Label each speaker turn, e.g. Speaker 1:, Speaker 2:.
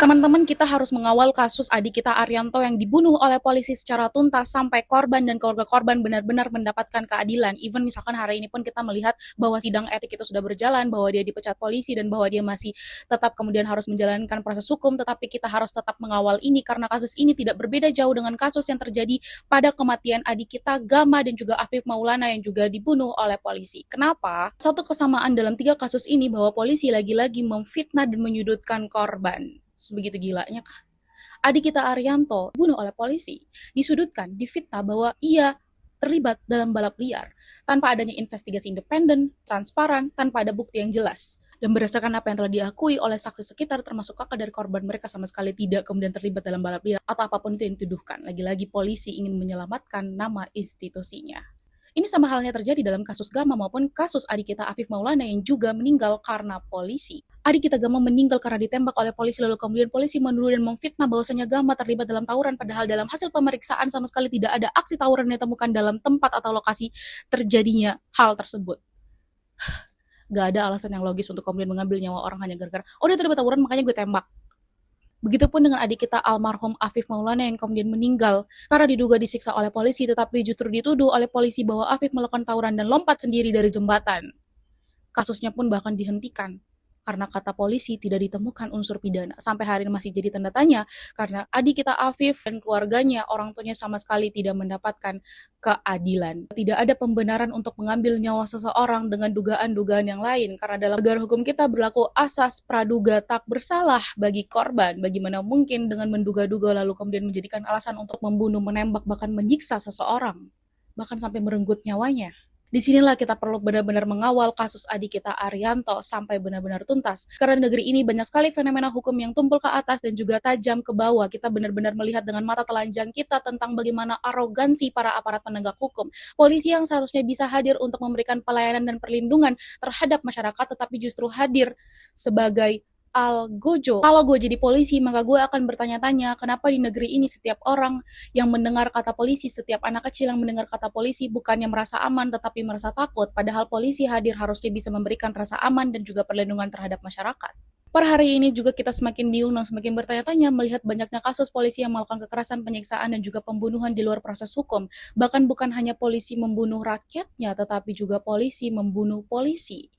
Speaker 1: Teman-teman, kita harus mengawal kasus adik kita Arianto yang dibunuh oleh polisi secara tuntas sampai korban dan keluarga korban benar-benar mendapatkan keadilan. Even misalkan hari ini pun kita melihat bahwa sidang etik itu sudah berjalan, bahwa dia dipecat polisi dan bahwa dia masih tetap kemudian harus menjalankan proses hukum, tetapi kita harus tetap mengawal ini karena kasus ini tidak berbeda jauh dengan kasus yang terjadi pada kematian adik kita Gama dan juga Afif Maulana yang juga dibunuh oleh polisi. Kenapa? Satu kesamaan dalam tiga kasus ini bahwa polisi lagi-lagi memfitnah dan menyudutkan korban. Sebegitu gilanya kah? Adik kita Arianto dibunuh oleh polisi, disudutkan, difitnah bahwa ia terlibat dalam balap liar tanpa adanya investigasi independen, transparan, tanpa ada bukti yang jelas. Dan berdasarkan apa yang telah diakui oleh saksi sekitar termasuk kakak dari korban, mereka sama sekali tidak kemudian terlibat dalam balap liar atau apapun itu yang dituduhkan. Lagi-lagi polisi ingin menyelamatkan nama institusinya. Ini sama halnya terjadi dalam kasus Gama maupun kasus adik kita Afif Maulana yang juga meninggal karena polisi. Adik kita Gama meninggal karena ditembak oleh polisi, lalu kemudian polisi menuduh dan memfitnah bahwasanya Gama terlibat dalam tawuran, padahal dalam hasil pemeriksaan sama sekali tidak ada aksi tawuran yang ditemukan dalam tempat atau lokasi terjadinya hal tersebut. Gak ada alasan yang logis untuk kemudian mengambil nyawa orang hanya gara-gara, oh dia terlibat tawuran makanya gue tembak. Begitupun dengan adik kita almarhum Afif Maulana yang kemudian meninggal karena diduga disiksa oleh polisi, tetapi justru dituduh oleh polisi bahwa Afif melakukan tawuran dan lompat sendiri dari jembatan. Kasusnya pun bahkan dihentikan karena kata polisi tidak ditemukan unsur pidana. Sampai hari ini masih jadi tanda tanya karena adik kita Afif dan keluarganya, orang tuanya sama sekali tidak mendapatkan keadilan. Tidak ada pembenaran untuk mengambil nyawa seseorang dengan dugaan-dugaan yang lain karena dalam negara hukum kita berlaku asas praduga tak bersalah bagi korban. Bagaimana mungkin dengan menduga-duga lalu kemudian menjadikan alasan untuk membunuh, menembak, bahkan menyiksa seseorang, bahkan sampai merenggut nyawanya. Disinilah kita perlu benar-benar mengawal kasus adik kita Arianto sampai benar-benar tuntas. Karena negeri ini banyak sekali fenomena hukum yang tumpul ke atas dan juga tajam ke bawah. Kita benar-benar melihat dengan mata telanjang kita tentang bagaimana arogansi para aparat penegak hukum. Polisi yang seharusnya bisa hadir untuk memberikan pelayanan dan perlindungan terhadap masyarakat, tetapi justru hadir sebagai algojo. Kalau gue jadi polisi, maka gue akan bertanya-tanya kenapa di negeri ini setiap orang yang mendengar kata polisi, setiap anak kecil yang mendengar kata polisi bukannya merasa aman tetapi merasa takut, padahal polisi hadir harusnya bisa memberikan rasa aman dan juga perlindungan terhadap masyarakat. Per hari ini juga kita semakin bingung dan semakin bertanya-tanya melihat banyaknya kasus polisi yang melakukan kekerasan, penyiksaan, dan juga pembunuhan di luar proses hukum. Bahkan bukan hanya polisi membunuh rakyatnya, tetapi juga polisi membunuh polisi.